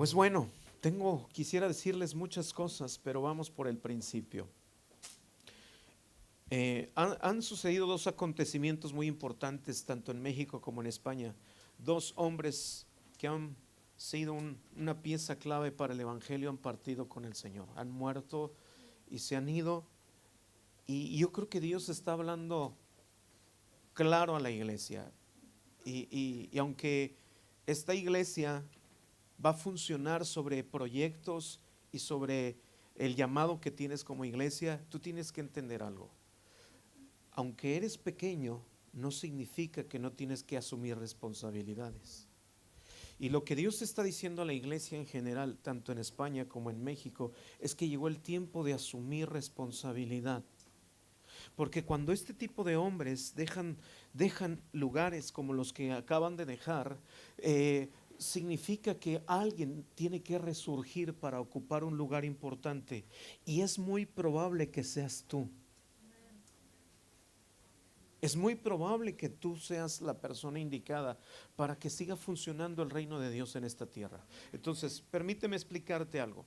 Pues bueno, quisiera decirles muchas cosas, pero vamos por el principio. Han sucedido dos acontecimientos muy importantes, tanto en México como en España. Dos hombres que han sido una pieza clave para el Evangelio han partido con el Señor, han muerto y se han ido. Y yo creo que Dios está hablando claro a la iglesia. Y aunque esta iglesia va a funcionar sobre proyectos y sobre el llamado que tienes como iglesia, tú tienes que entender algo. Aunque eres pequeño, no significa que no tienes que asumir responsabilidades. Y lo que Dios está diciendo a la iglesia en general, tanto en España como en México, es que llegó el tiempo de asumir responsabilidad. Porque cuando este tipo de hombres dejan lugares como los que acaban de dejar, significa que alguien tiene que resurgir para ocupar un lugar importante. Y es muy probable que seas tú. Es muy probable que tú seas la persona indicada para que siga funcionando el reino de Dios en esta tierra. Entonces, permíteme explicarte algo.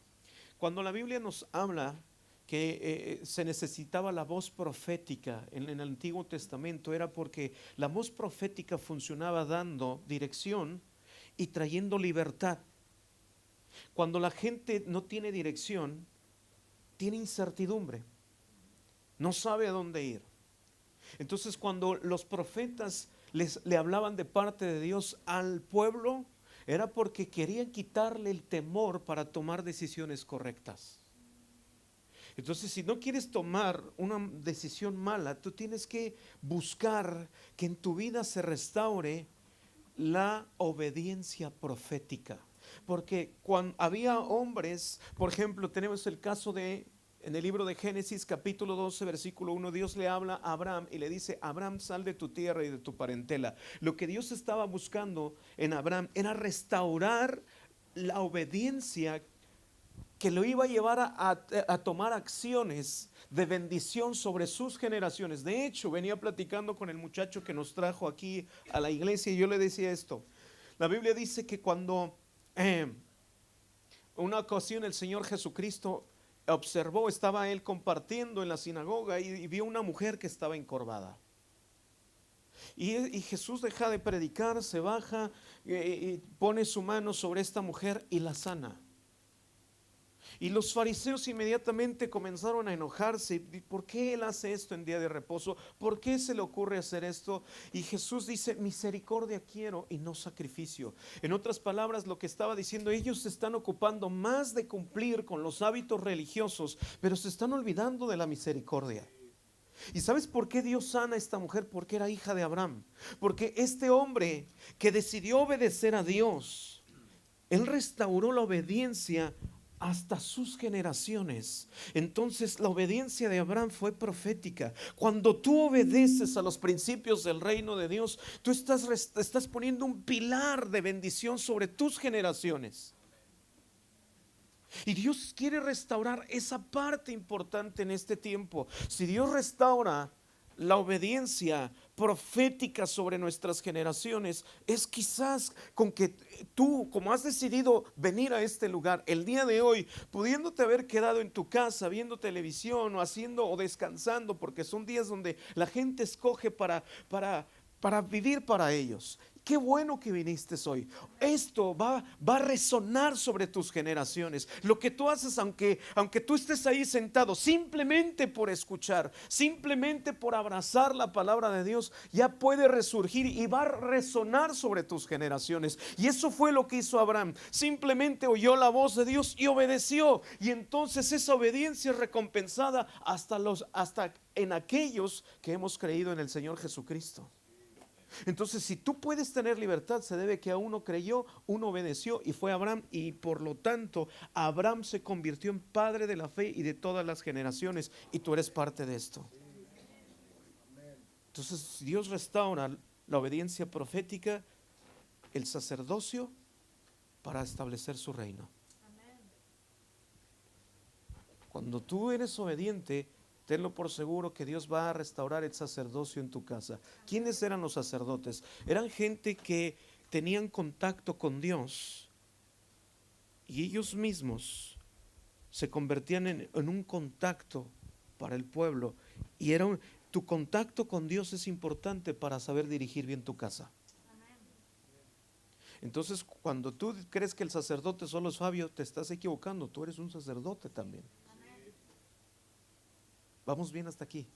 Cuando la Biblia nos habla que se necesitaba la voz profética en el Antiguo Testamento, era porque la voz profética funcionaba dando dirección y trayendo libertad. Cuando la gente no tiene dirección, tiene incertidumbre, no sabe a dónde ir. Entonces, cuando los profetas le hablaban de parte de Dios al pueblo, era porque querían quitarle el temor para tomar decisiones correctas. Entonces, si no quieres tomar una decisión mala, tú tienes que buscar que en tu vida se restaure la obediencia profética. Porque cuando había hombres, por ejemplo, tenemos el caso en el libro de Génesis capítulo 12 versículo 1, Dios le habla a Abraham y le dice: Abraham, sal de tu tierra y de tu parentela. Lo que Dios estaba buscando en Abraham era restaurar la obediencia que lo iba a llevar a tomar acciones de bendición sobre sus generaciones. De hecho, venía platicando con el muchacho que nos trajo aquí a la iglesia y yo le decía esto. La Biblia dice que cuando una ocasión el Señor Jesucristo observó, estaba él compartiendo en la sinagoga y vio una mujer que estaba encorvada. Y Jesús deja de predicar, se baja, y pone su mano sobre esta mujer y la sana. Y los fariseos inmediatamente comenzaron a enojarse. ¿Por qué él hace esto en día de reposo? ¿Por qué se le ocurre hacer esto? Y Jesús dice: misericordia quiero y no sacrificio. En otras palabras, lo que estaba diciendo, ellos se están ocupando más de cumplir con los hábitos religiosos, pero se están olvidando de la misericordia. ¿Y sabes por qué Dios sana a esta mujer? Porque era hija de Abraham. Porque este hombre que decidió obedecer a Dios, él restauró la obediencia hasta sus generaciones. Entonces la obediencia de Abraham fue profética. Cuando tú obedeces a los principios del reino de Dios, tú estás poniendo un pilar de bendición sobre tus generaciones. Y Dios quiere restaurar esa parte importante en este tiempo. Si Dios restaura la obediencia profética sobre nuestras generaciones, es quizás con que tú, como has decidido venir a este lugar el día de hoy, pudiéndote haber quedado en tu casa viendo televisión o haciendo o descansando, porque son días donde la gente escoge para vivir para ellos. Qué bueno que viniste hoy. Esto va a resonar sobre tus generaciones. Lo que tú haces, aunque tú estés ahí sentado, simplemente por escuchar, simplemente por abrazar la palabra de Dios, ya puede resurgir y va a resonar sobre tus generaciones. Y eso fue lo que hizo Abraham. Simplemente oyó la voz de Dios y obedeció. Y entonces esa obediencia es recompensada hasta en aquellos que hemos creído en el Señor Jesucristo. Entonces, si tú puedes tener libertad, se debe que a uno creyó, uno obedeció y fue Abraham, y por lo tanto Abraham se convirtió en padre de la fe y de todas las generaciones, y tú eres parte de esto. Entonces Dios restaura la obediencia profética, el sacerdocio, para establecer su reino. Cuando tú eres obediente, tenlo por seguro que Dios va a restaurar el sacerdocio en tu casa. ¿Quiénes eran los sacerdotes? Eran gente que tenían contacto con Dios y ellos mismos se convertían en un contacto para el pueblo. Y tu contacto con Dios es importante para saber dirigir bien tu casa. Entonces, cuando tú crees que el sacerdote solo es Fabio, te estás equivocando. Tú eres un sacerdote también. ¿Vamos bien hasta aquí?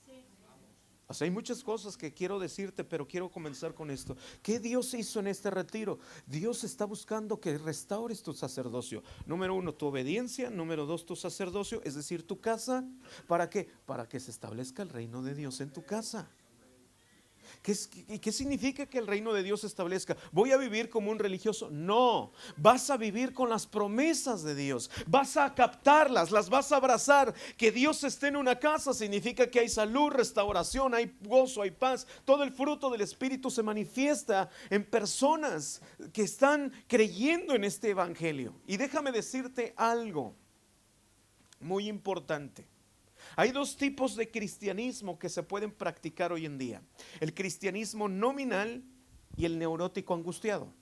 O sea, hay muchas cosas que quiero decirte, pero quiero comenzar con esto. ¿Qué Dios hizo en este retiro? Dios está buscando que restaures tu sacerdocio. Número 1, tu obediencia. Número 2, tu sacerdocio, es decir, tu casa. ¿Para qué? Para que se establezca el reino de Dios en tu casa. ¿Qué significa que el reino de Dios se establezca? ¿Voy a vivir como un religioso? No, vas a vivir con las promesas de Dios, vas a captarlas, las vas a abrazar. Que Dios esté en una casa significa que hay salud, restauración, hay gozo, hay paz. Todo el fruto del Espíritu se manifiesta en personas que están creyendo en este evangelio. Y déjame decirte algo muy importante. Hay dos tipos de cristianismo que se pueden practicar hoy en día: el cristianismo nominal y el neurótico angustiado.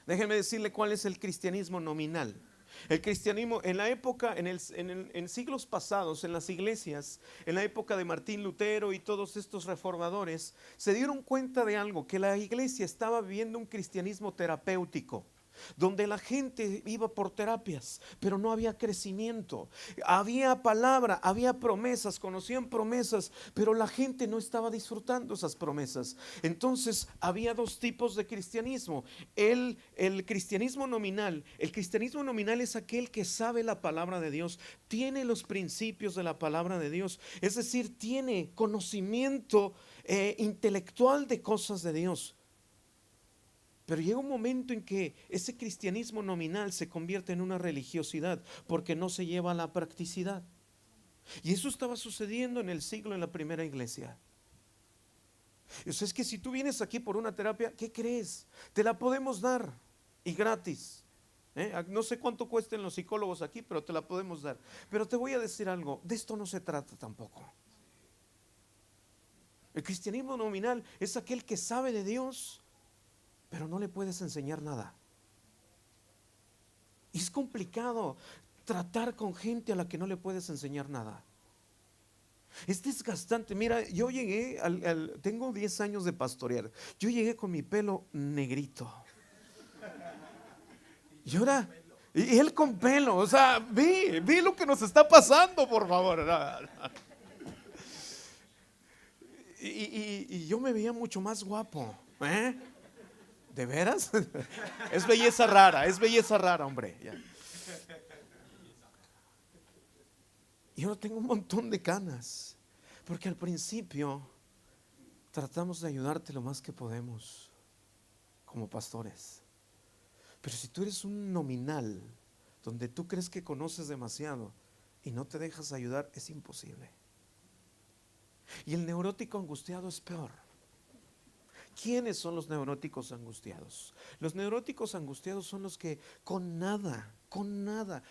Déjenme decirle cuál es el cristianismo nominal. El cristianismo en la época, en siglos pasados, en las iglesias, en la época de Martín Lutero y todos estos reformadores, se dieron cuenta de algo: que la iglesia estaba viviendo un cristianismo terapéutico, donde la gente iba por terapias, pero no había crecimiento. Había palabra, había promesas, conocían promesas, pero la gente no estaba disfrutando esas promesas. Entonces había dos tipos de cristianismo. El cristianismo nominal. El cristianismo nominal es aquel que sabe la palabra de Dios, tiene los principios de la palabra de Dios, es decir, tiene conocimiento intelectual de cosas de Dios. Pero llega un momento en que ese cristianismo nominal se convierte en una religiosidad, porque no se lleva a la practicidad. Y eso estaba sucediendo en el siglo, en la primera iglesia. O sea, es que si tú vienes aquí por una terapia, ¿qué crees? Te la podemos dar, y gratis. No sé cuánto cuesten los psicólogos aquí, pero te la podemos dar. Pero te voy a decir algo: de esto no se trata tampoco. El cristianismo nominal es aquel que sabe de Dios, pero no le puedes enseñar nada. Y es complicado tratar con gente a la que no le puedes enseñar nada. Es desgastante. Mira, yo llegué, tengo 10 años de pastorear. Yo llegué con mi pelo negrito. Y ahora, y él con pelo. O sea, vi lo que nos está pasando, por favor. Y yo me veía mucho más guapo. ¿De veras? Es belleza rara, hombre. Ya. Yo tengo un montón de canas, porque al principio tratamos de ayudarte lo más que podemos como pastores. Pero si tú eres un nominal, donde tú crees que conoces demasiado y no te dejas ayudar, es imposible. Y el neurótico angustiado es peor. ¿Quiénes son los neuróticos angustiados? Los neuróticos angustiados son los que con nada,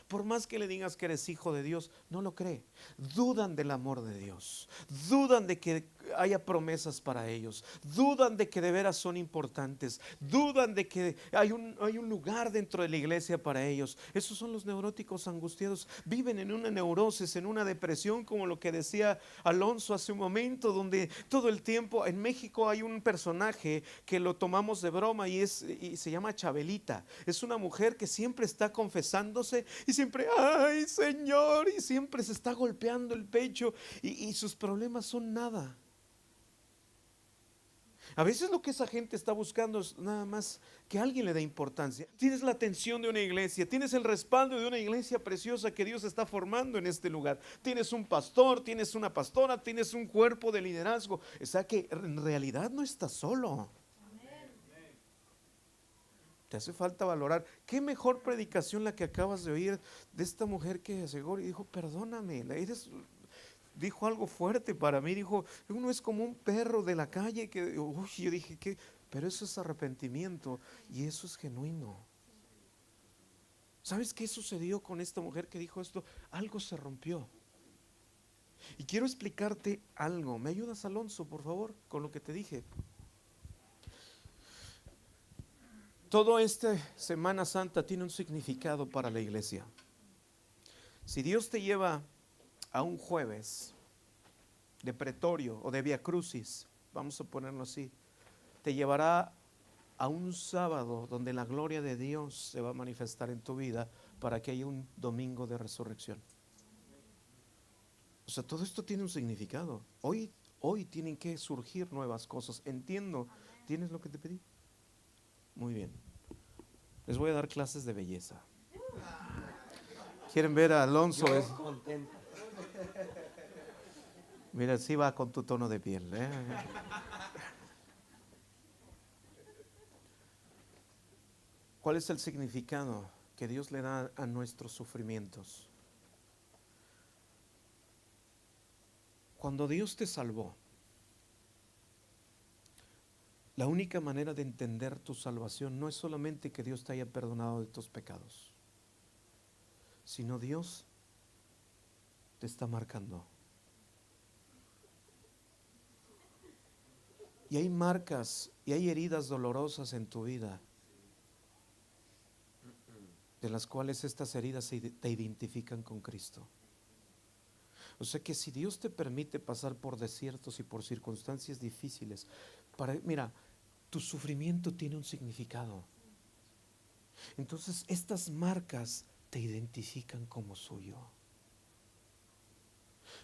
por más que le digas que eres hijo de Dios, no lo cree. Dudan del amor de Dios, dudan de que haya promesas para ellos, dudan de que de veras son importantes, dudan de que hay un lugar dentro de la iglesia para ellos. Esos son los neuróticos angustiados. Viven en una neurosis, en una depresión, como lo que decía Alonso hace un momento, donde todo el tiempo en México hay un personaje que lo tomamos de broma y se llama Chabelita. Es una mujer que siempre está confesándose y siempre, ay Señor, y siempre se está golpeando el pecho y sus problemas son nada. A veces lo que esa gente está buscando es nada más que alguien le dé importancia. Tienes la atención de una iglesia, tienes el respaldo de una iglesia preciosa que Dios está formando en este lugar. Tienes un pastor, tienes una pastora, tienes un cuerpo de liderazgo. O sea que en realidad no estás solo. Te hace falta valorar. Qué mejor predicación la que acabas de oír de esta mujer que llegó y dijo: perdóname, dijo algo fuerte para mí. Dijo: uno es como un perro de la calle que, yo dije, ¿qué? Pero eso es arrepentimiento y eso es genuino. ¿Sabes qué sucedió con esta mujer que dijo esto? Algo se rompió. Y quiero explicarte algo. ¿Me ayudas, Alonso, por favor, con lo que te dije? Todo este Semana Santa tiene un significado para la iglesia. Si Dios te lleva a un jueves de pretorio o de Via Crucis, vamos a ponerlo así, te llevará a un sábado donde la gloria de Dios se va a manifestar en tu vida para que haya un domingo de resurrección. O sea, todo esto tiene un significado. Hoy tienen que surgir nuevas cosas. Entiendo. ¿Tienes lo que te pedí? Muy bien. Les voy a dar clases de belleza. ¿Quieren ver a Alonso? Mira, sí va con tu tono de piel, ¿eh? ¿Cuál es el significado que Dios le da a nuestros sufrimientos? Cuando Dios te salvó, la única manera de entender tu salvación no es solamente que Dios te haya perdonado de tus pecados, sino Dios te está marcando. Y hay marcas y hay heridas dolorosas en tu vida, de las cuales estas heridas te identifican con Cristo. O sea que si Dios te permite pasar por desiertos y por circunstancias difíciles, mira, tu sufrimiento tiene un significado. Entonces estas marcas te identifican como suyo.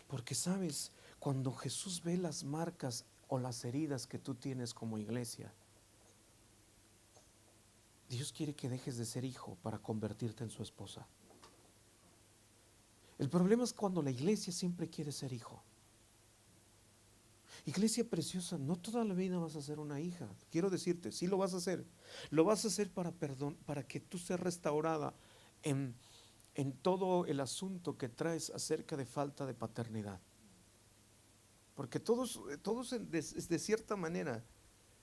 Porque sabes, cuando Jesús ve las marcas o las heridas que tú tienes como iglesia, Dios quiere que dejes de ser hijo para convertirte en su esposa. El problema es cuando la iglesia siempre quiere ser hijo. Iglesia preciosa, no toda la vida vas a ser una hija. Quiero decirte, sí lo vas a hacer. Lo vas a hacer para que tú seas restaurada en todo el asunto que traes acerca de falta de paternidad. Porque todos de cierta manera,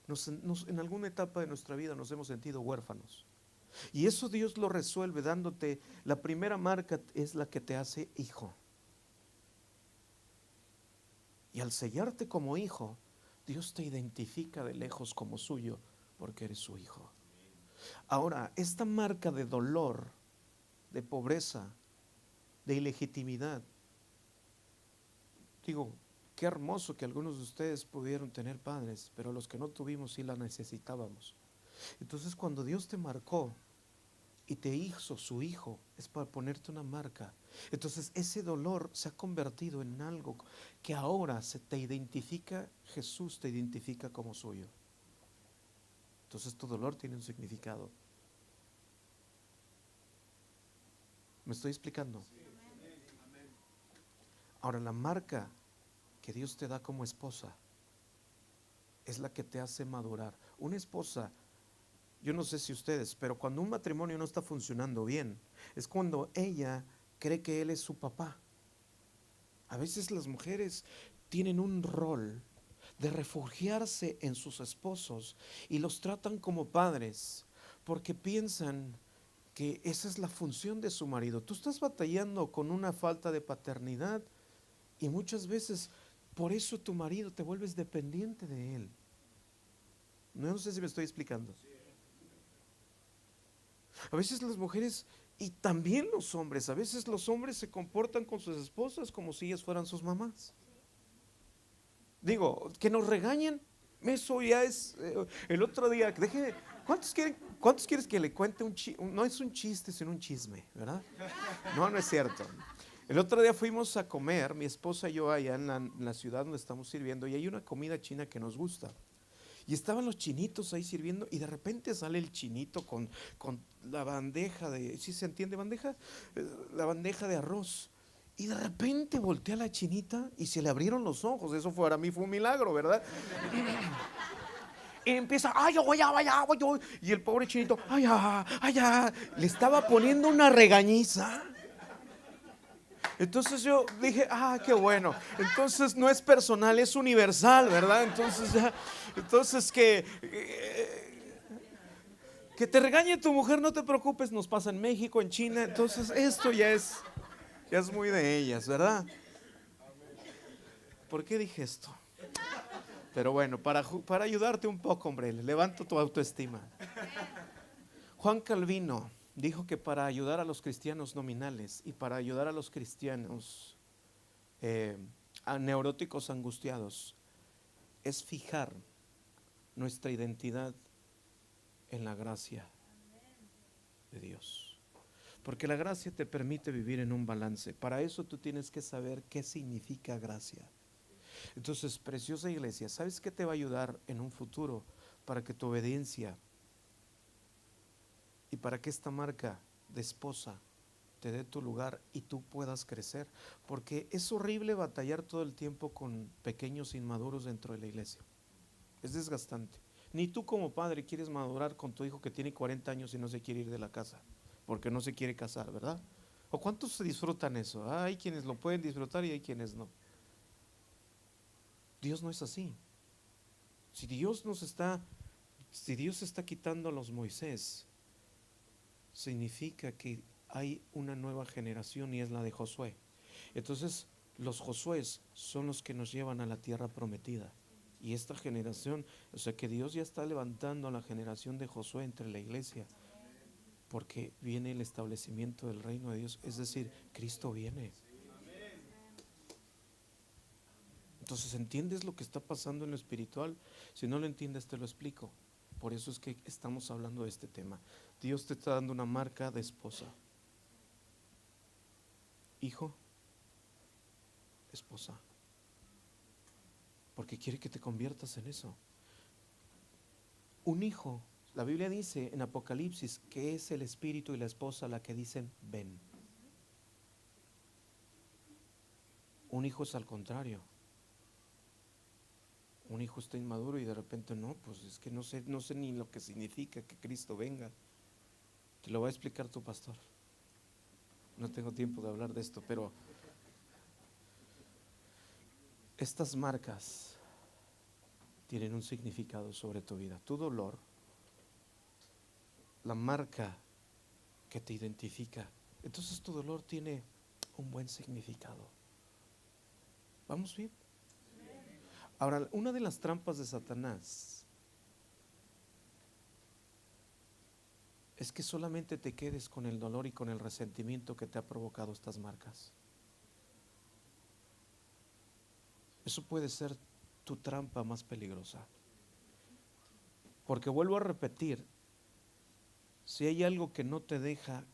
en alguna etapa de nuestra vida nos hemos sentido huérfanos. Y eso Dios lo resuelve dándote, la primera marca es la que te hace hijo. Y al sellarte como hijo, Dios te identifica de lejos como suyo, porque eres su hijo. Ahora, esta marca de dolor, de pobreza, de ilegitimidad, digo, qué hermoso que algunos de ustedes pudieron tener padres, pero los que no tuvimos sí la necesitábamos. Entonces, cuando Dios te marcó y te hizo su hijo, es para ponerte una marca. Entonces ese dolor se ha convertido en algo que ahora se te identifica, Jesús te identifica como suyo. Entonces tu dolor tiene un significado. ¿Me estoy explicando? Ahora la marca que Dios te da como esposa es la que te hace madurar. Una esposa, yo no sé si ustedes, pero cuando un matrimonio no está funcionando bien, es cuando ella cree que él es su papá. A veces las mujeres tienen un rol de refugiarse en sus esposos y los tratan como padres porque piensan que esa es la función de su marido. Tú estás batallando con una falta de paternidad y muchas veces por eso tu marido te vuelves dependiente de él. No sé si me estoy explicando. A veces las mujeres y también los hombres, a veces los hombres se comportan con sus esposas como si ellas fueran sus mamás. Digo, que nos regañen, eso ya es, el otro día, ¿cuántos quieres que le cuente un chiste? No es un chiste, sino un chisme, ¿verdad? No, no es cierto. El otro día fuimos a comer, mi esposa y yo allá en la ciudad donde estamos sirviendo, y hay una comida china que nos gusta. Y estaban los chinitos ahí sirviendo y de repente sale el chinito con la bandeja de, ¿sí se entiende bandeja? La bandeja de arroz. Y de repente voltea la chinita y se le abrieron los ojos. Eso para mí fue un milagro, ¿verdad? Y empieza, ay, vaya, vaya, vaya. Y el pobre chinito, ay, ay, ay, le estaba poniendo una regañiza. Entonces yo dije, qué bueno. Entonces no es personal, es universal, ¿verdad? Entonces que te regañe tu mujer, no te preocupes, nos pasa en México, en China. Entonces esto ya es muy de ellas, ¿verdad? ¿Por qué dije esto? Pero bueno, para ayudarte un poco, hombre, levanto tu autoestima. Juan Calvino dijo que para ayudar a los cristianos nominales y para ayudar a los cristianos a neuróticos angustiados es fijar nuestra identidad en la gracia de Dios. Porque la gracia te permite vivir en un balance. Para eso tú tienes que saber qué significa gracia. Entonces, preciosa iglesia, ¿sabes qué te va a ayudar en un futuro para que tu obediencia y para que esta marca de esposa te dé tu lugar y tú puedas crecer? Porque es horrible batallar todo el tiempo con pequeños inmaduros dentro de la iglesia. Es desgastante. Ni tú como padre quieres madurar con tu hijo que tiene 40 años y no se quiere ir de la casa porque no se quiere casar, ¿verdad? ¿O cuántos disfrutan eso? Hay quienes lo pueden disfrutar y hay quienes no. Dios no es así. Si Dios está quitando a los Moisés, significa que hay una nueva generación y es la de Josué. Entonces, los Josués son los que nos llevan a la tierra prometida. Y esta generación, o sea que Dios ya está levantando a la generación de Josué entre la iglesia, porque viene el establecimiento del reino de Dios, es decir, Cristo viene. Entonces, ¿entiendes lo que está pasando en lo espiritual? Si no lo entiendes, te lo explico. Por eso es que estamos hablando de este tema. Dios te está dando una marca de esposa. Hijo, esposa. Porque quiere que te conviertas en eso. Un hijo, la Biblia dice en Apocalipsis que es el espíritu y la esposa la que dicen ven. Un hijo es al contrario. Un hijo está inmaduro y de repente no, pues es que no sé ni lo que significa que Cristo venga. Te lo va a explicar tu pastor. No tengo tiempo de hablar de esto, pero estas marcas tienen un significado sobre tu vida. Tu dolor, la marca que te identifica. Entonces tu dolor tiene un buen significado. ¿Vamos bien? Ahora, una de las trampas de Satanás es que solamente te quedes con el dolor y con el resentimiento que te ha provocado estas marcas. Eso puede ser tu trampa más peligrosa. Porque vuelvo a repetir, si hay algo que no te deja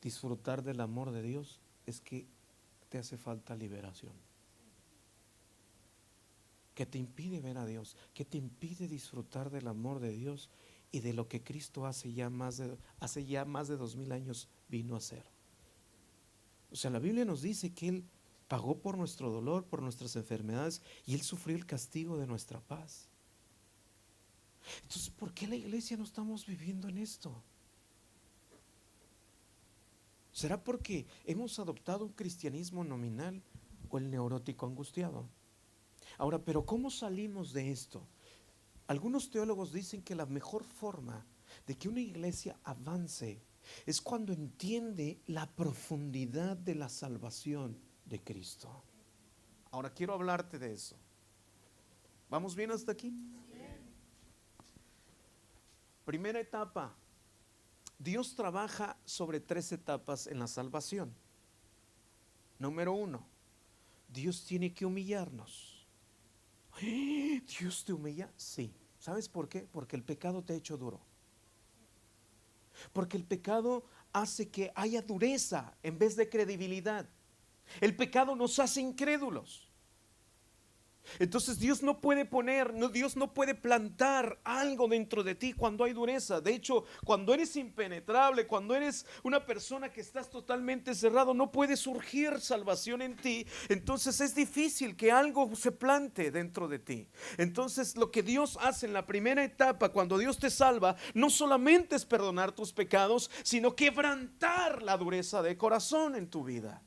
disfrutar del amor de Dios, es que te hace falta liberación. Que te impide ver a Dios, que te impide disfrutar del amor de Dios y de lo que Cristo hace ya más de 2000 años vino a hacer. O sea, la Biblia nos dice que Él pagó por nuestro dolor, por nuestras enfermedades, y Él sufrió el castigo de nuestra paz. Entonces, ¿por qué la iglesia no estamos viviendo en esto? ¿Será porque hemos adoptado un cristianismo nominal o el neurótico angustiado? Ahora, pero ¿cómo salimos de esto? Algunos teólogos dicen que la mejor forma de que una iglesia avance es cuando entiende la profundidad de la salvación de Cristo. Ahora quiero hablarte de eso. ¿Vamos bien hasta aquí? Primera etapa. Dios trabaja sobre 3 etapas en la salvación. Número 1, Dios tiene que humillarnos. ¿Dios te humilla? Sí. ¿Sabes por qué? Porque el pecado te ha hecho duro. Porque el pecado hace que haya dureza en vez de credibilidad. El pecado nos hace incrédulos. Entonces Dios no puede plantar algo dentro de ti cuando hay dureza. De hecho, cuando eres impenetrable, cuando eres una persona que estás totalmente cerrado, no puede surgir salvación en ti. Entonces es difícil que algo se plante dentro de ti. Entonces lo que Dios hace en la primera etapa, cuando Dios te salva, no solamente es perdonar tus pecados, sino quebrantar la dureza de corazón en tu vida.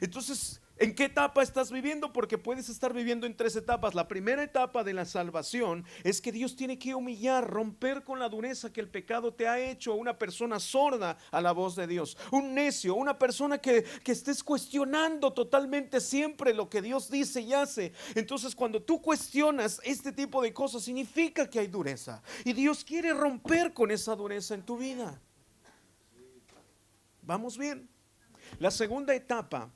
Entonces ¿En qué etapa estás viviendo? Porque puedes estar viviendo en tres etapas. La primera etapa de la salvación es que Dios tiene que humillar, romper con la dureza que el pecado te ha hecho. Una persona sorda a la voz de Dios, un necio, una persona que estés cuestionando totalmente siempre lo que Dios dice y hace. Entonces, cuando tú cuestionas este tipo de cosas, significa que hay dureza. Y Dios quiere romper con esa dureza en tu vida. ¿Vamos bien? La segunda etapa.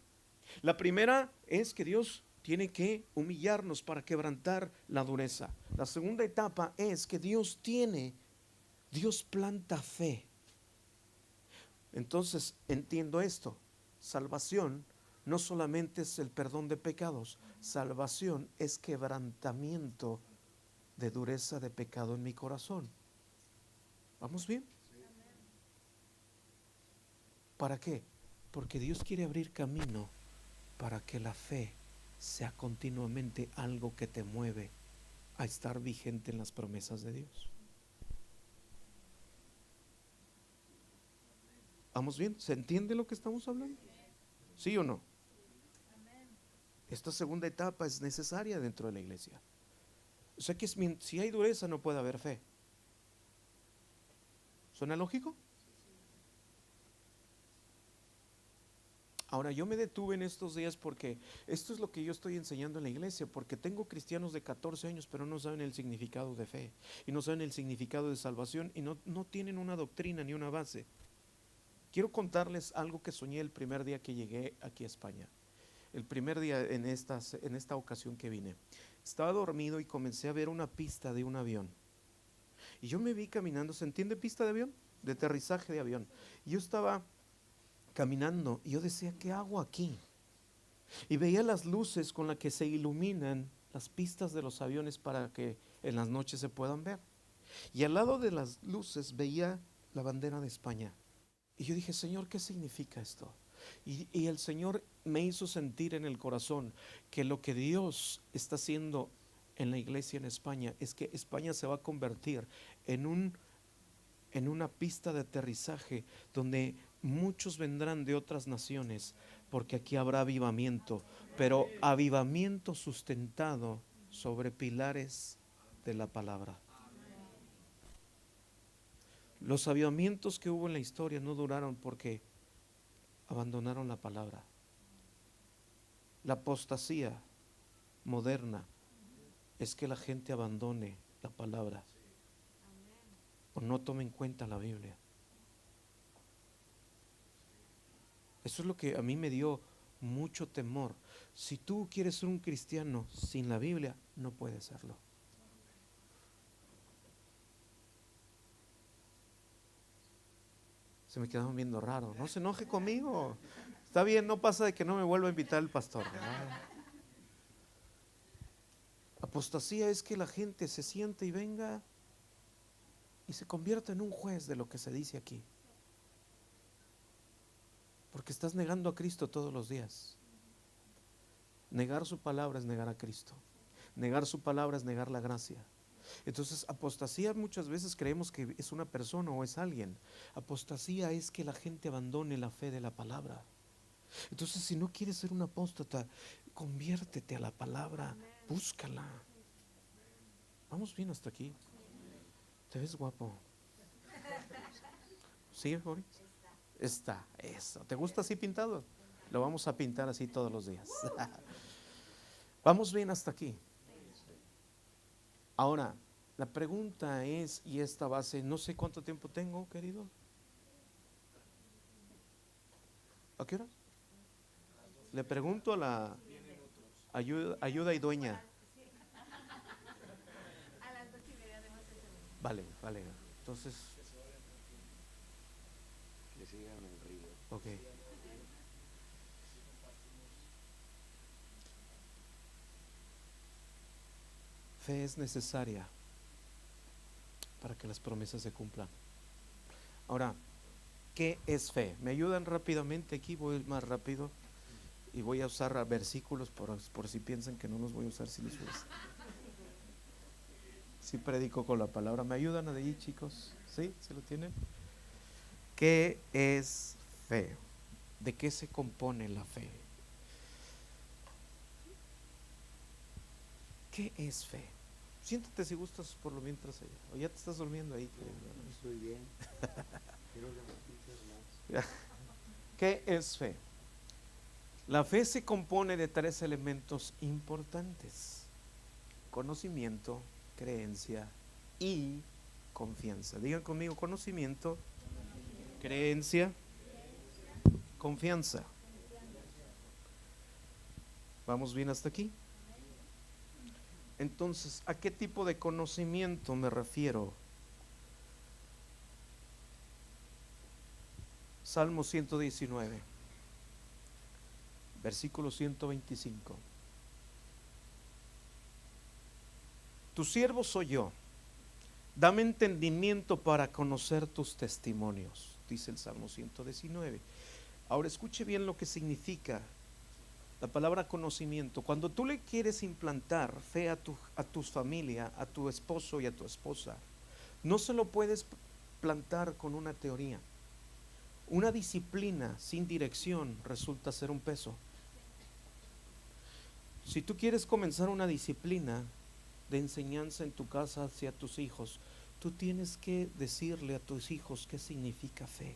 La primera es que Dios tiene que humillarnos para quebrantar la dureza. La segunda etapa es que Dios planta fe. Entonces entiendo esto. Salvación no solamente es el perdón de pecados. Salvación es quebrantamiento de dureza de pecado en mi corazón. ¿Vamos bien? ¿Para qué? Porque Dios quiere abrir camino para que la fe sea continuamente algo que te mueve a estar vigente en las promesas de Dios. ¿Vamos bien? ¿Se entiende lo que estamos hablando? ¿Sí o no? Esta segunda etapa es necesaria dentro de la iglesia. O sea que si hay dureza no puede haber fe. ¿Suena lógico? Ahora, yo me detuve en estos días porque esto es lo que yo estoy enseñando en la iglesia, porque tengo cristianos de 14 años, pero no saben el significado de fe, y no saben el significado de salvación, y no tienen una doctrina ni una base. Quiero contarles algo que soñé el primer día que llegué aquí a España. El primer día en esta ocasión que vine. Estaba dormido y comencé a ver una pista de un avión. Y yo me vi caminando, ¿se entiende pista de avión? De aterrizaje de avión. Y yo estaba caminando y yo decía, ¿qué hago aquí? Y veía las luces con las que se iluminan las pistas de los aviones para que en las noches se puedan ver. Y al lado de las luces veía la bandera de España. Y yo dije, Señor, ¿qué significa esto? Y el Señor me hizo sentir en el corazón que lo que Dios está haciendo en la iglesia en España es que España se va a convertir en una pista de aterrizaje donde muchos vendrán de otras naciones, porque aquí habrá avivamiento, pero avivamiento sustentado sobre pilares de la palabra. Los avivamientos que hubo en la historia no duraron porque abandonaron la palabra. La apostasía moderna es que la gente abandone la palabra o no tome en cuenta la Biblia. Eso es lo que a mí me dio mucho temor. Si tú quieres ser un cristiano sin la Biblia, no puedes serlo. Se me quedaron viendo raro. No se enoje conmigo. Está bien, no pasa de que no me vuelva a invitar el pastor. Apostasía es que la gente se siente y venga y se convierta en un juez de lo que se dice aquí. Porque estás negando a Cristo todos los días. Negar su palabra es negar a Cristo. Negar su palabra es negar la gracia. Entonces, apostasía muchas veces creemos que es una persona o es alguien. Apostasía es que la gente abandone la fe de la palabra. Entonces, si no quieres ser un apóstata, conviértete a la palabra, búscala. Vamos bien hasta aquí. Te ves guapo. ¿Sí, Boris? Está, eso. ¿Te gusta así pintado? Lo vamos a pintar así todos los días. Vamos bien hasta aquí. Ahora, la pregunta es, y esta base, no sé cuánto tiempo tengo, querido. ¿A qué hora? Le pregunto a la ayuda y dueña. Vale. Entonces, que sigan el río. ok. Fe es necesaria para que las promesas se cumplan. Ahora, ¿qué es fe? ¿Me ayudan rápidamente? Aquí voy más rápido y voy a usar versículos por si piensan que no los voy a usar si les uso. Si predico con la palabra. ¿Me ayudan a de ahí, chicos? ¿Sí? ¿Se lo tienen? ¿Qué es fe? ¿De qué se compone la fe? ¿Qué es fe? Siéntate si gustas por lo mientras allá. O ya te estás durmiendo ahí. Estoy bien. Quiero que me piques más. ¿Qué es fe? La fe se compone de tres elementos importantes: conocimiento, creencia y confianza. Digan conmigo: conocimiento, creencia, confianza. ¿Vamos bien hasta aquí? Entonces, ¿a qué tipo de conocimiento me refiero? Salmo 119, versículo 125. Tu siervo soy yo, dame entendimiento para conocer tus testimonios, dice el Salmo 119. Ahora escuche bien lo que significa la palabra conocimiento. Cuando tú le quieres implantar fe a tu familia, a tu esposo y a tu esposa, no se lo puedes plantar con una teoría. Una disciplina sin dirección resulta ser un peso. Si tú quieres comenzar una disciplina de enseñanza en tu casa hacia tus hijos, tú tienes que decirle a tus hijos qué significa fe.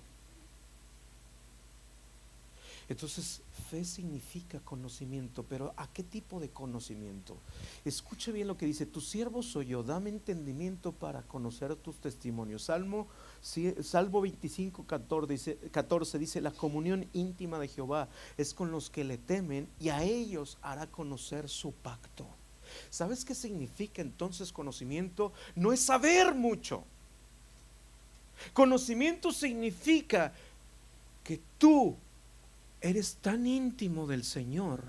Entonces, fe significa conocimiento, pero ¿a qué tipo de conocimiento? Escuche bien lo que dice: tu siervo soy yo, dame entendimiento para conocer tus testimonios. Salmo 25, 14 dice: la comunión íntima de Jehová es con los que le temen, y a ellos hará conocer su pacto. ¿Sabes qué significa entonces conocimiento? No es saber mucho. Conocimiento significa que tú eres tan íntimo del Señor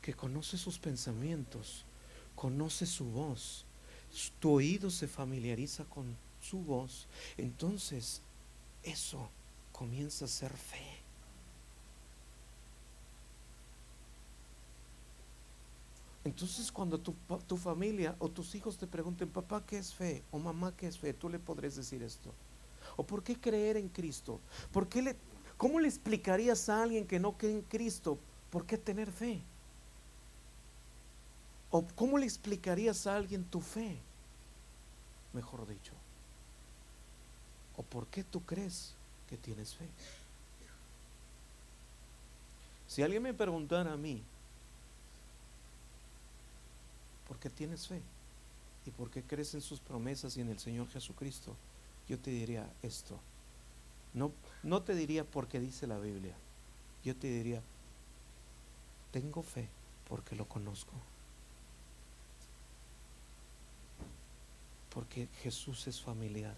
que conoce sus pensamientos, conoce su voz, tu oído se familiariza con su voz. Entonces eso comienza a ser fe. Entonces cuando tu familia o tus hijos te pregunten: papá, ¿qué es fe? O mamá, ¿qué es fe? Tú le podrás decir esto. ¿O por qué creer en Cristo? ¿Cómo le explicarías a alguien que no cree en Cristo por qué tener fe? ¿O cómo le explicarías a alguien tu fe? Mejor dicho. ¿O por qué tú crees que tienes fe? Si alguien me preguntara a mí: ¿por qué tienes fe? ¿Y por qué crees en sus promesas y en el Señor Jesucristo? Yo te diría esto. No te diría porque dice la Biblia. Yo te diría: tengo fe porque lo conozco. Porque Jesús es familiar.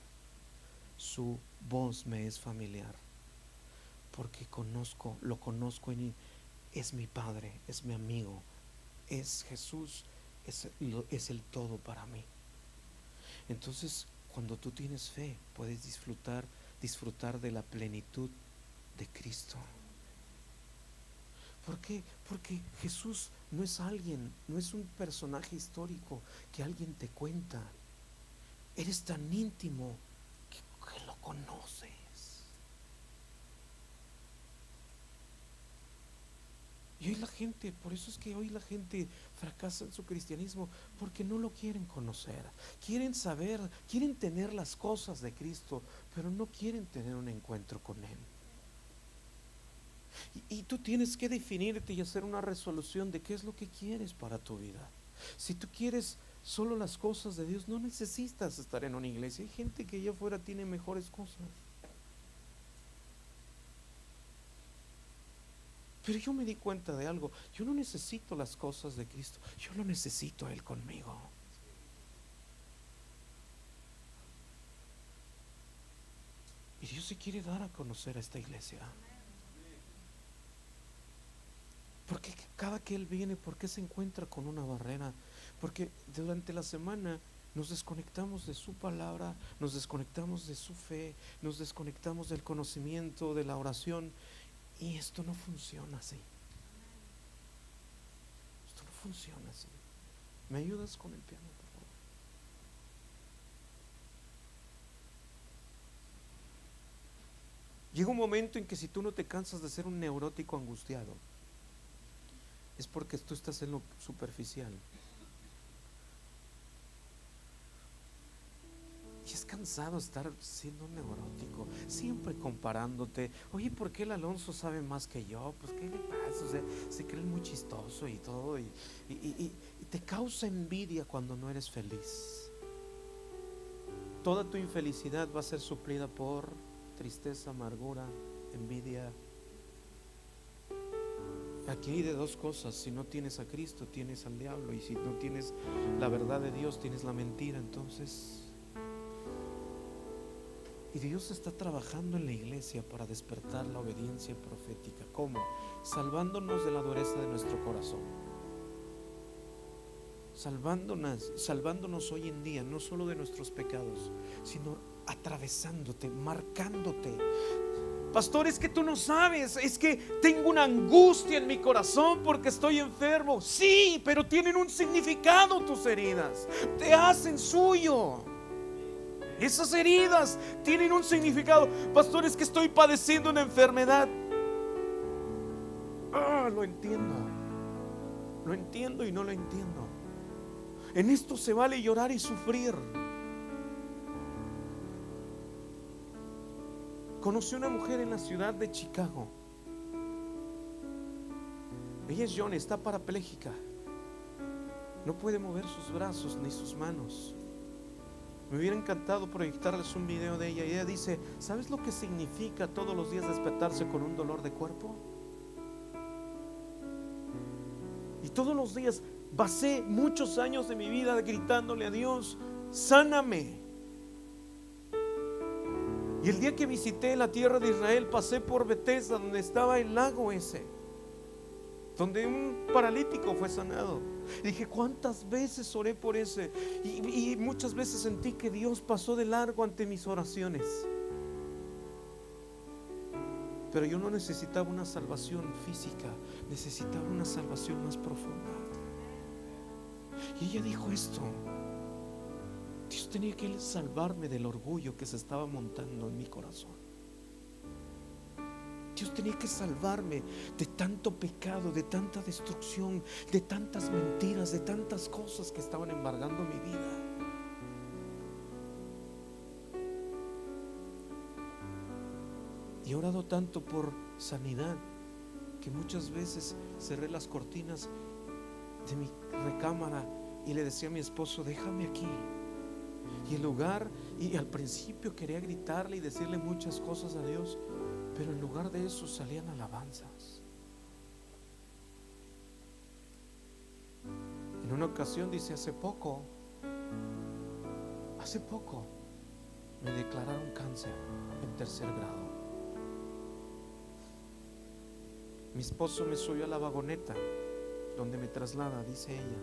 Su voz me es familiar. Porque lo conozco y es mi Padre, es mi amigo, es Jesús, es el todo para mí. Entonces, cuando tú tienes fe, puedes disfrutar de la plenitud de Cristo. ¿Por qué? Porque Jesús no es un personaje histórico que alguien te cuenta. Eres tan íntimo que lo conoces. Y hoy por eso es que hoy la gente fracasa en su cristianismo, porque no lo quieren conocer. Quieren saber, quieren tener las cosas de Cristo, pero no quieren tener un encuentro con Él. Y tú tienes que definirte y hacer una resolución de qué es lo que quieres para tu vida. Si tú quieres solo las cosas de Dios, no necesitas estar en una iglesia. Hay gente que allá afuera tiene mejores cosas. Pero yo me di cuenta de algo: yo no necesito las cosas de Cristo, yo lo necesito a Él conmigo. Y Dios se quiere dar a conocer a esta iglesia. Porque cada que Él viene, ¿por qué se encuentra con una barrera? Porque durante la semana nos desconectamos de su palabra, nos desconectamos de su fe, nos desconectamos del conocimiento, de la oración. Y esto no funciona así. Esto no funciona así. ¿Me ayudas con el piano, por favor? Llega un momento en que si tú no te cansas de ser un neurótico angustiado, es porque tú estás en lo superficial. ¿estás cansado de estar siendo un neurótico? Siempre comparándote. Oye, ¿por qué el Alonso sabe más que yo? Pues ¿qué le pasa? O sea, se cree muy chistoso y todo. Y te causa envidia cuando no eres feliz. Toda tu infelicidad va a ser suplida por tristeza, amargura, envidia. Aquí hay de dos cosas: si no tienes a Cristo, tienes al diablo, y si no tienes la verdad de Dios, tienes la mentira. Entonces, y Dios está trabajando en la iglesia para despertar la obediencia profética. ¿Cómo? Salvándonos de la dureza de nuestro corazón, salvándonos hoy en día, no solo de nuestros pecados, sino atravesándote, marcándote. Pastor, es que tú no sabes, es que tengo una angustia en mi corazón porque estoy enfermo. Sí, pero tienen un significado tus heridas, te hacen suyo. Esas heridas tienen un significado. Pastor, es que estoy padeciendo una enfermedad. Lo entiendo y no lo entiendo. En esto se vale llorar y sufrir. Conocí una mujer en la ciudad de Chicago. Ella es Johnny, está parapléjica. No puede mover sus brazos ni sus manos. Me hubiera encantado proyectarles un video de ella. Y ella dice: ¿sabes lo que significa todos los días despertarse con un dolor de cuerpo? Y todos los días pasé muchos años de mi vida gritándole a Dios: sáname. Y el día que visité la tierra de Israel, pasé por Bethesda, donde estaba el lago ese, donde un paralítico fue sanado. Y dije: ¿cuántas veces oré por ese? Y muchas veces sentí que Dios pasó de largo ante mis oraciones. Pero yo no necesitaba una salvación física, necesitaba una salvación más profunda. Y ella dijo esto: Dios tenía que salvarme del orgullo que se estaba montando en mi corazón. Dios tenía que salvarme de tanto pecado, de tanta destrucción, de tantas mentiras, de tantas cosas que estaban embargando mi vida. Y he orado tanto por sanidad que muchas veces cerré las cortinas de mi recámara y le decía a mi esposo: déjame aquí. Y el lugar, y al principio quería gritarle y decirle muchas cosas a Dios, pero en lugar de eso salían alabanzas. En una ocasión dice: hace poco me declararon cáncer en 3er grado. Mi esposo me subió a la vagoneta donde me traslada, dice ella.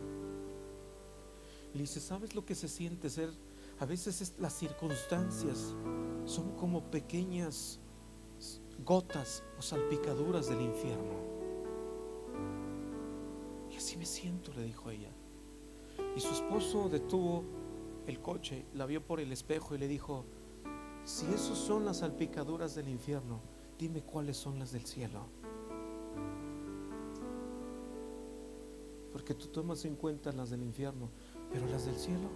Le dice: ¿sabes lo que se siente ser? A veces las circunstancias son como pequeñas gotas o salpicaduras del infierno. Y así me siento, le dijo ella. Y su esposo detuvo el coche, la vio por el espejo y le dijo: si esos son las salpicaduras del infierno, dime cuáles son las del cielo. Porque tú tomas en cuenta las del infierno, pero las del cielo.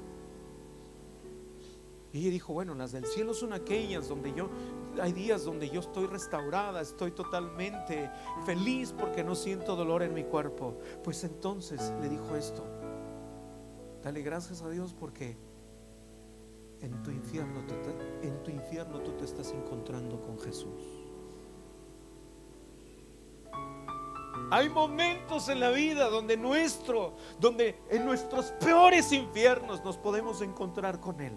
Y ella dijo: bueno, las del cielo son aquellas donde hay días donde yo estoy restaurada, estoy totalmente feliz porque no siento dolor en mi cuerpo. Pues entonces le dijo esto: dale gracias a Dios porque en tu infierno tú te estás encontrando con Jesús. Hay momentos en la vida donde en nuestros peores infiernos nos podemos encontrar con Él.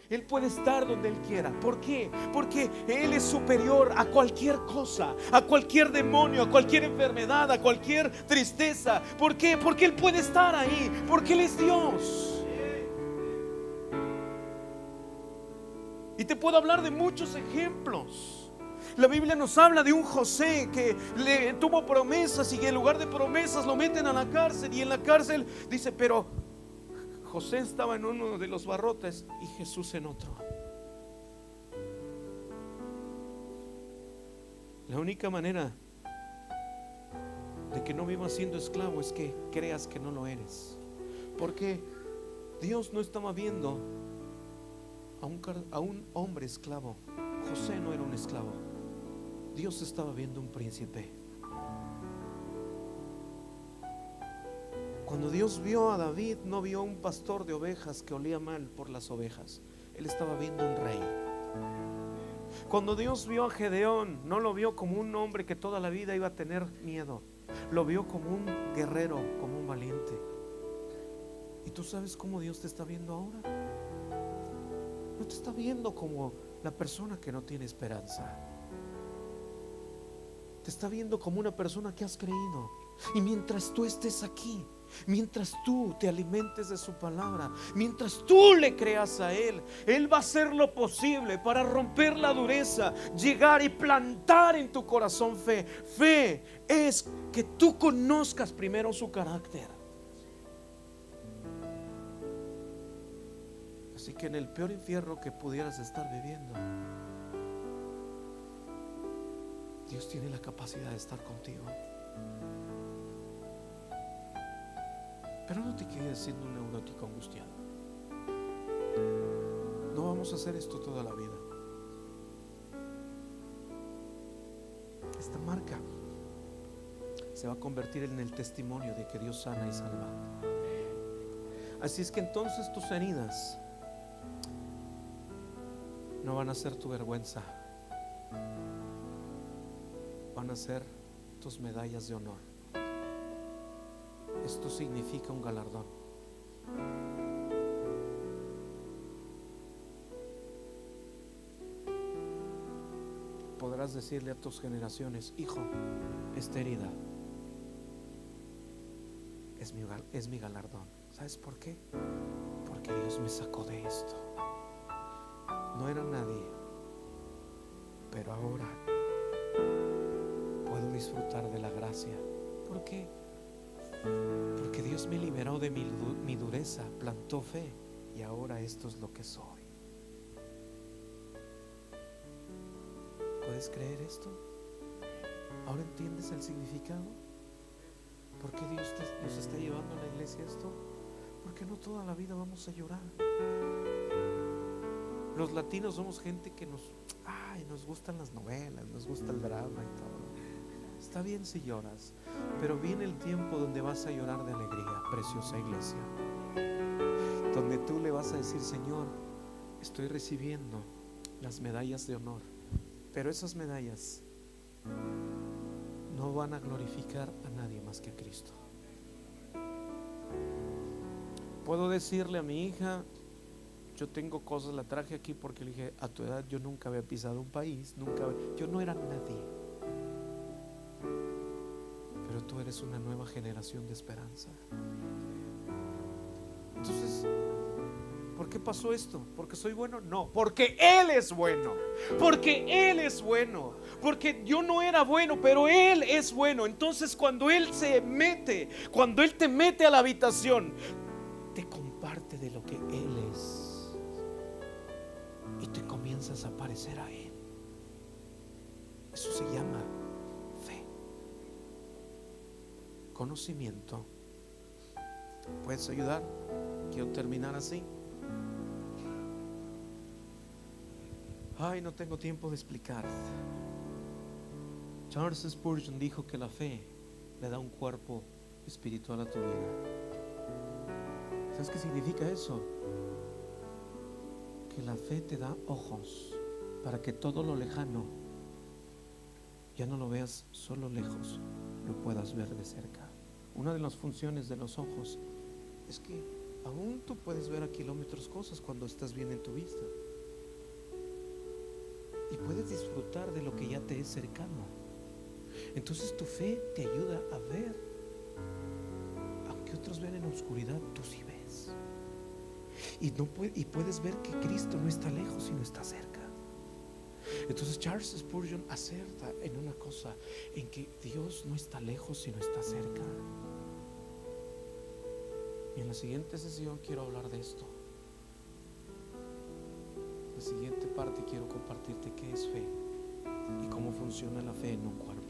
Él puede estar donde Él quiera. ¿Por qué? Porque Él es superior a cualquier cosa, a cualquier demonio, a cualquier enfermedad, a cualquier tristeza. ¿Por qué? Porque Él puede estar ahí, porque Él es Dios. Y te puedo hablar de muchos ejemplos. La Biblia nos habla de un José que le tuvo promesas y en lugar de promesas lo meten a la cárcel. Y en la cárcel dice: pero José estaba en uno de los barrotes y Jesús en otro. La única manera de que no vivas siendo esclavo es que creas que no lo eres. Porque Dios no estaba viendo a un hombre esclavo. José no era un esclavo. Dios estaba viendo un príncipe. Cuando Dios vio a David, no vio un pastor de ovejas que olía mal por las ovejas. Él estaba viendo un rey. Cuando Dios vio a Gedeón, no lo vio como un hombre que toda la vida iba a tener miedo. Lo vio como un guerrero, como un valiente. ¿Y tú sabes cómo Dios te está viendo ahora? No te está viendo como la persona que no tiene esperanza. Te está viendo como una persona que has creído. Y mientras tú estés aquí, mientras tú te alimentes de su palabra, mientras tú le creas a Él, Él va a hacer lo posible para romper la dureza, llegar y plantar en tu corazón fe. Fe es que tú conozcas primero su carácter. Así que en el peor infierno que pudieras estar viviendo, Dios tiene la capacidad de estar contigo. Pero no te quedes siendo un neurótico angustiado. No vamos a hacer esto toda la vida. Esta marca se va a convertir en el testimonio de que Dios sana y salva. Así es que entonces tus heridas no van a ser tu vergüenza, van a ser tus medallas de honor. Esto significa un galardón. Podrás decirle a tus generaciones: hijo, esta herida es mi galardón. ¿Sabes por qué? Porque Dios me sacó de esto. No era nadie, pero ahora puedo disfrutar de la gracia. ¿Por qué? Porque Dios me liberó de mi dureza, plantó fe, y ahora esto es lo que soy. ¿Puedes creer esto? ¿Ahora entiendes el significado? ¿Por qué Dios nos está llevando a la iglesia esto? Porque no toda la vida vamos a llorar. Los latinos somos gente que nos gustan las novelas, nos gusta el drama y todo. Está bien si lloras, pero viene el tiempo donde vas a llorar de alegría, preciosa iglesia, donde tú le vas a decir: Señor, estoy recibiendo las medallas de honor, pero esas medallas no van a glorificar a nadie más que a Cristo. Puedo decirle a mi hija: yo tengo cosas, la traje aquí porque le dije: a tu edad yo nunca había pisado un país, yo no era nadie, pero tú eres una nueva generación de esperanza. Entonces, ¿por qué pasó esto? ¿Porque soy bueno? No, porque Él es bueno. Porque Él es bueno. Porque yo no era bueno, pero Él es bueno. Entonces cuando Él te mete a la habitación, te comparte de lo que Él es y te comienzas a parecer a Él. Eso se llama fe. Conocimiento. ¿Puedes ayudar? Quiero terminar así. Ay, no tengo tiempo de explicar. Charles Spurgeon dijo que la fe le da un cuerpo espiritual a tu vida. ¿Sabes qué significa eso? Que la fe te da ojos para que todo lo lejano ya no lo veas solo lejos, lo puedas ver de cerca. Una de las funciones de los ojos es que aún tú puedes ver a kilómetros cosas cuando estás bien en tu vista, y puedes disfrutar de lo que ya te es cercano. Entonces tu fe te ayuda a ver. Aunque otros ven en la oscuridad, tú sí ves. Y puedes ver que Cristo no está lejos, sino está cerca. Entonces Charles Spurgeon acerta en una cosa, en que Dios no está lejos, sino está cerca. Y en la siguiente sesión quiero hablar de esto. En la siguiente parte quiero compartirte qué es fe y cómo funciona la fe en un cuerpo.